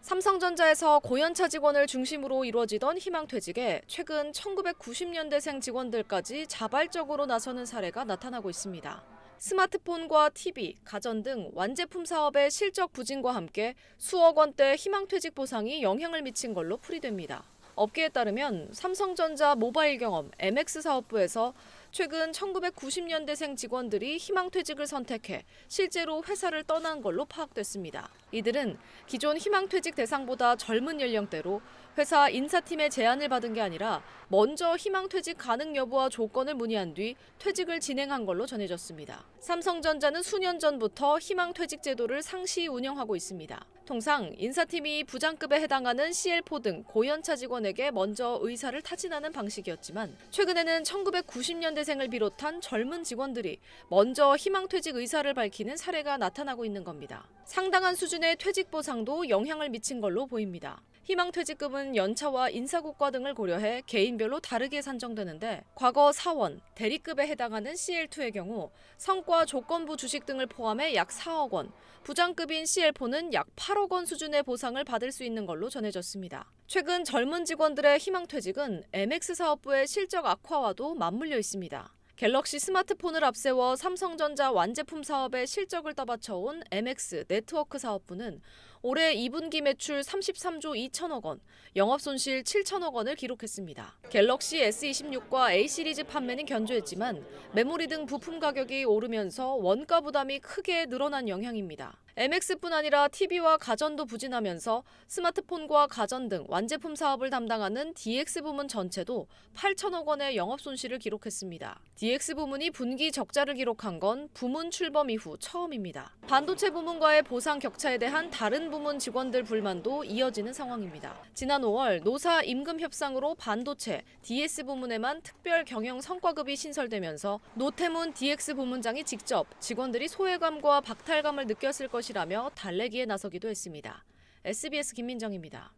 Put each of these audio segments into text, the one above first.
삼성전자에서 고연차 직원을 중심으로 이루어지던 희망퇴직에 최근 1990년대생 직원들까지 자발적으로 나서는 사례가 나타나고 있습니다. 스마트폰과 TV, 가전 등 완제품 사업의 실적 부진과 함께 수억 원대 희망퇴직 보상이 영향을 미친 걸로 풀이됩니다. 업계에 따르면 삼성전자 모바일 경험 MX 사업부에서 최근 1990년대생 직원들이 희망퇴직을 선택해 실제로 회사를 떠난 걸로 파악됐습니다. 이들은 기존 희망퇴직 대상보다 젊은 연령대로 회사 인사팀의 제안을 받은 게 아니라 먼저 희망퇴직 가능 여부와 조건을 문의한 뒤 퇴직을 진행한 걸로 전해졌습니다. 삼성전자는 수년 전부터 희망퇴직 제도를 상시 운영하고 있습니다. 통상 인사팀이 부장급에 해당하는 CL4 등 고연차 직원에게 먼저 의사를 타진하는 방식이었지만 최근에는 1990년대생을 비롯한 젊은 직원들이 먼저 희망퇴직 의사를 밝히는 사례가 나타나고 있는 겁니다. 상당한 수준의 퇴직 보상도 영향을 미친 걸로 보입니다. 희망퇴직금은 연차와 인사고과 등을 고려해 개인별로 다르게 산정되는데 과거 사원, 대리급에 해당하는 CL2의 경우 성과 조건부 주식 등을 포함해 약 4억 원, 부장급인 CL4는 약 8억 원 수준의 보상을 받을 수 있는 걸로 전해졌습니다. 최근 젊은 직원들의 희망퇴직은 MX 사업부의 실적 악화와도 맞물려 있습니다. 갤럭시 스마트폰을 앞세워 삼성전자 완제품 사업의 실적을 떠받쳐온 MX 네트워크 사업부는 올해 2분기 매출 33조 2천억 원, 영업손실 7천억 원을 기록했습니다. 갤럭시 S26과 A 시리즈 판매는 견조했지만 메모리 등 부품 가격이 오르면서 원가 부담이 크게 늘어난 영향입니다. MX뿐 아니라 TV와 가전도 부진하면서 스마트폰과 가전 등 완제품 사업을 담당하는 DX 부문 전체도 8천억 원의 영업손실을 기록했습니다. DX 부문이 분기 적자를 기록한 건 부문 출범 이후 처음입니다. 반도체 부문과의 보상 격차에 대한 다른 부문 직원들 불만도 이어지는 상황입니다. 지난 5월 노사 임금 협상으로 반도체, DS 부문에만 특별 경영 성과급이 신설되면서 노태문 DX 부문장이 직접 직원들이 소외감과 박탈감을 느꼈을 것이라며 달래기에 나서기도 했습니다. SBS 김민정입니다.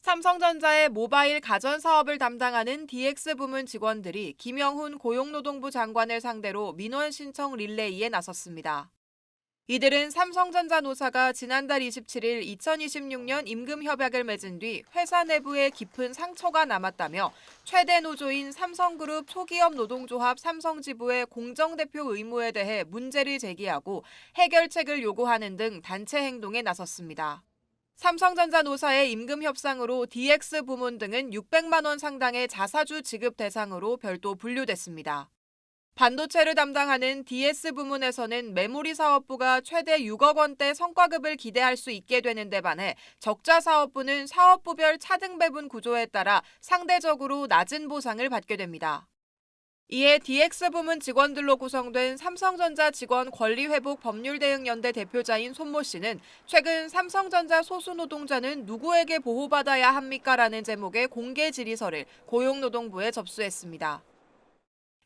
삼성전자의 모바일 가전 사업을 담당하는 DX 부문 직원들이 김영훈 고용노동부 장관을 상대로 민원 신청 릴레이에 나섰습니다. 이들은 삼성전자 노사가 지난달 27일 2026년 임금 협약을 맺은 뒤 회사 내부에 깊은 상처가 남았다며 최대 노조인 삼성그룹 초기업 노동조합 삼성지부의 공정대표 의무에 대해 문제를 제기하고 해결책을 요구하는 등 단체 행동에 나섰습니다. 삼성전자 노사의 임금 협상으로 DX 부문 등은 600만 원 상당의 자사주 지급 대상으로 별도 분류됐습니다. 반도체를 담당하는 DS 부문에서는 메모리 사업부가 최대 6억 원대 성과급을 기대할 수 있게 되는 데 반해 적자 사업부는 사업부별 차등 배분 구조에 따라 상대적으로 낮은 보상을 받게 됩니다. 이에 DX 부문 직원들로 구성된 삼성전자 직원 권리회복 법률대응연대 대표자인 손모 씨는 최근 삼성전자 소수노동자는 누구에게 보호받아야 합니까? 라는 제목의 공개 질의서를 고용노동부에 접수했습니다.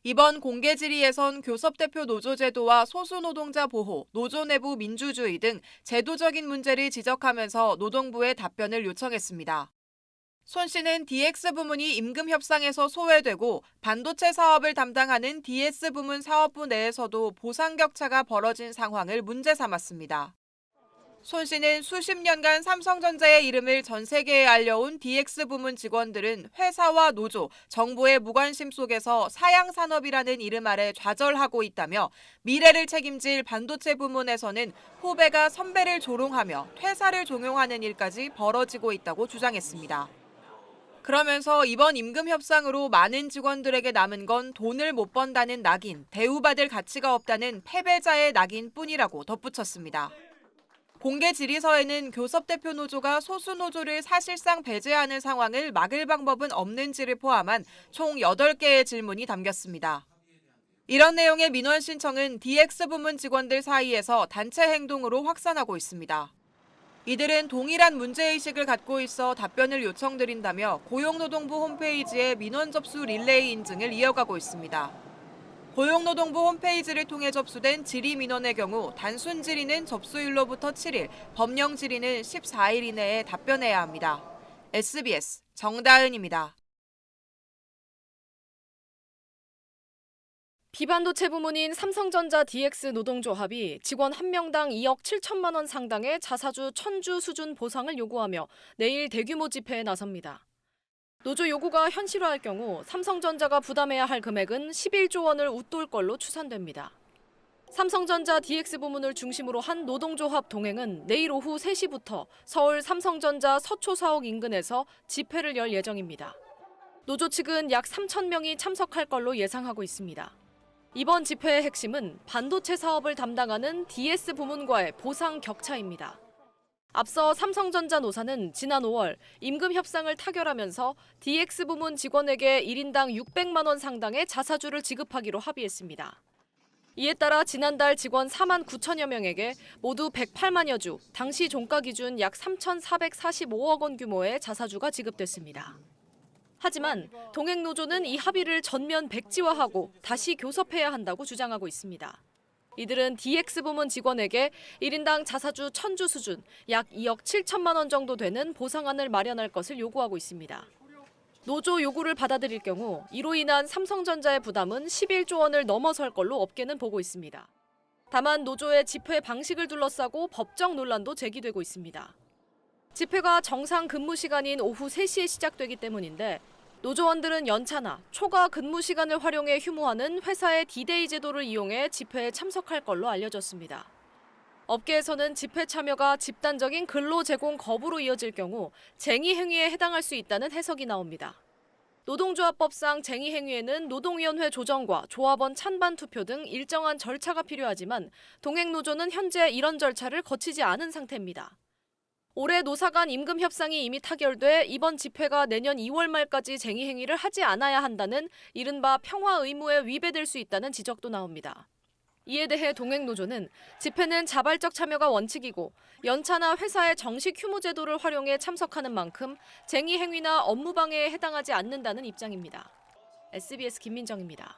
이번 공개 질의에선 교섭대표 노조제도와 소수노동자 보호, 노조 내부 민주주의 등 제도적인 문제를 지적하면서 노동부에 답변을 요청했습니다. 손 씨는 DX 부문이 임금 협상에서 소외되고 반도체 사업을 담당하는 DS 부문 사업부 내에서도 보상 격차가 벌어진 상황을 문제 삼았습니다. 손 씨는 수십 년간 삼성전자의 이름을 전 세계에 알려온 DX 부문 직원들은 회사와 노조, 정부의 무관심 속에서 사양산업이라는 이름 아래 좌절하고 있다며 미래를 책임질 반도체 부문에서는 후배가 선배를 조롱하며 퇴사를 종용하는 일까지 벌어지고 있다고 주장했습니다. 그러면서 이번 임금 협상으로 많은 직원들에게 남은 건 돈을 못 번다는 낙인, 대우받을 가치가 없다는 패배자의 낙인뿐이라고 덧붙였습니다. 공개 질의서에는 교섭대표 노조가 소수 노조를 사실상 배제하는 상황을 막을 방법은 없는지를 포함한 총 8개의 질문이 담겼습니다. 이런 내용의 민원 신청은 DX 부문 직원들 사이에서 단체 행동으로 확산하고 있습니다. 이들은 동일한 문제의식을 갖고 있어 답변을 요청드린다며 고용노동부 홈페이지에 민원 접수 릴레이 인증을 이어가고 있습니다. 고용노동부 홈페이지를 통해 접수된 질의 민원의 경우 단순 질의는 접수일로부터 7일, 법령 질의는 14일 이내에 답변해야 합니다. SBS 정다은입니다. 비반도체 부문인 삼성전자 DX 노동조합이 직원 1명당 2억 7천만 원 상당의 자사주 1000주 수준 보상을 요구하며 내일 대규모 집회에 나섭니다. 노조 요구가 현실화할 경우 삼성전자가 부담해야 할 금액은 11조 원을 웃돌 걸로 추산됩니다. 삼성전자 DX 부문을 중심으로 한 노동조합 동행은 내일 오후 3시부터 서울 삼성전자 서초사옥 인근에서 집회를 열 예정입니다. 노조 측은 약 3천 명이 참석할 걸로 예상하고 있습니다. 이번 집회의 핵심은 반도체 사업을 담당하는 DS 부문과의 보상 격차입니다. 앞서 삼성전자 노사는 지난 5월 임금 협상을 타결하면서 DX 부문 직원에게 1인당 600만 원 상당의 자사주를 지급하기로 합의했습니다. 이에 따라 지난달 직원 4만 9천여 명에게 모두 108만여 주, 당시 종가 기준 약 3,445억 원 규모의 자사주가 지급됐습니다. 하지만 동행노조는 이 합의를 전면 백지화하고 다시 교섭해야 한다고 주장하고 있습니다. 이들은 DX 부문 직원에게 1인당 자사주 1000주 수준 약 2억 7천만 원 정도 되는 보상안을 마련할 것을 요구하고 있습니다. 노조 요구를 받아들일 경우 이로 인한 삼성전자의 부담은 11조 원을 넘어설 걸로 업계는 보고 있습니다. 다만 노조의 집회 방식을 둘러싸고 법적 논란도 제기되고 있습니다. 집회가 정상 근무 시간인 오후 3시에 시작되기 때문인데 노조원들은 연차나 초과 근무 시간을 활용해 휴무하는 회사의 디데이 제도를 이용해 집회에 참석할 걸로 알려졌습니다. 업계에서는 집회 참여가 집단적인 근로 제공 거부로 이어질 경우 쟁의 행위에 해당할 수 있다는 해석이 나옵니다. 노동조합법상 쟁의 행위에는 노동위원회 조정과 조합원 찬반 투표 등 일정한 절차가 필요하지만 동행노조는 현재 이런 절차를 거치지 않은 상태입니다. 올해 노사 간 임금 협상이 이미 타결돼 이번 집회가 내년 2월 말까지 쟁의 행위를 하지 않아야 한다는 이른바 평화 의무에 위배될 수 있다는 지적도 나옵니다. 이에 대해 동행노조는 집회는 자발적 참여가 원칙이고 연차나 회사의 정식 휴무 제도를 활용해 참석하는 만큼 쟁의 행위나 업무 방해에 해당하지 않는다는 입장입니다. SBS 김민정입니다.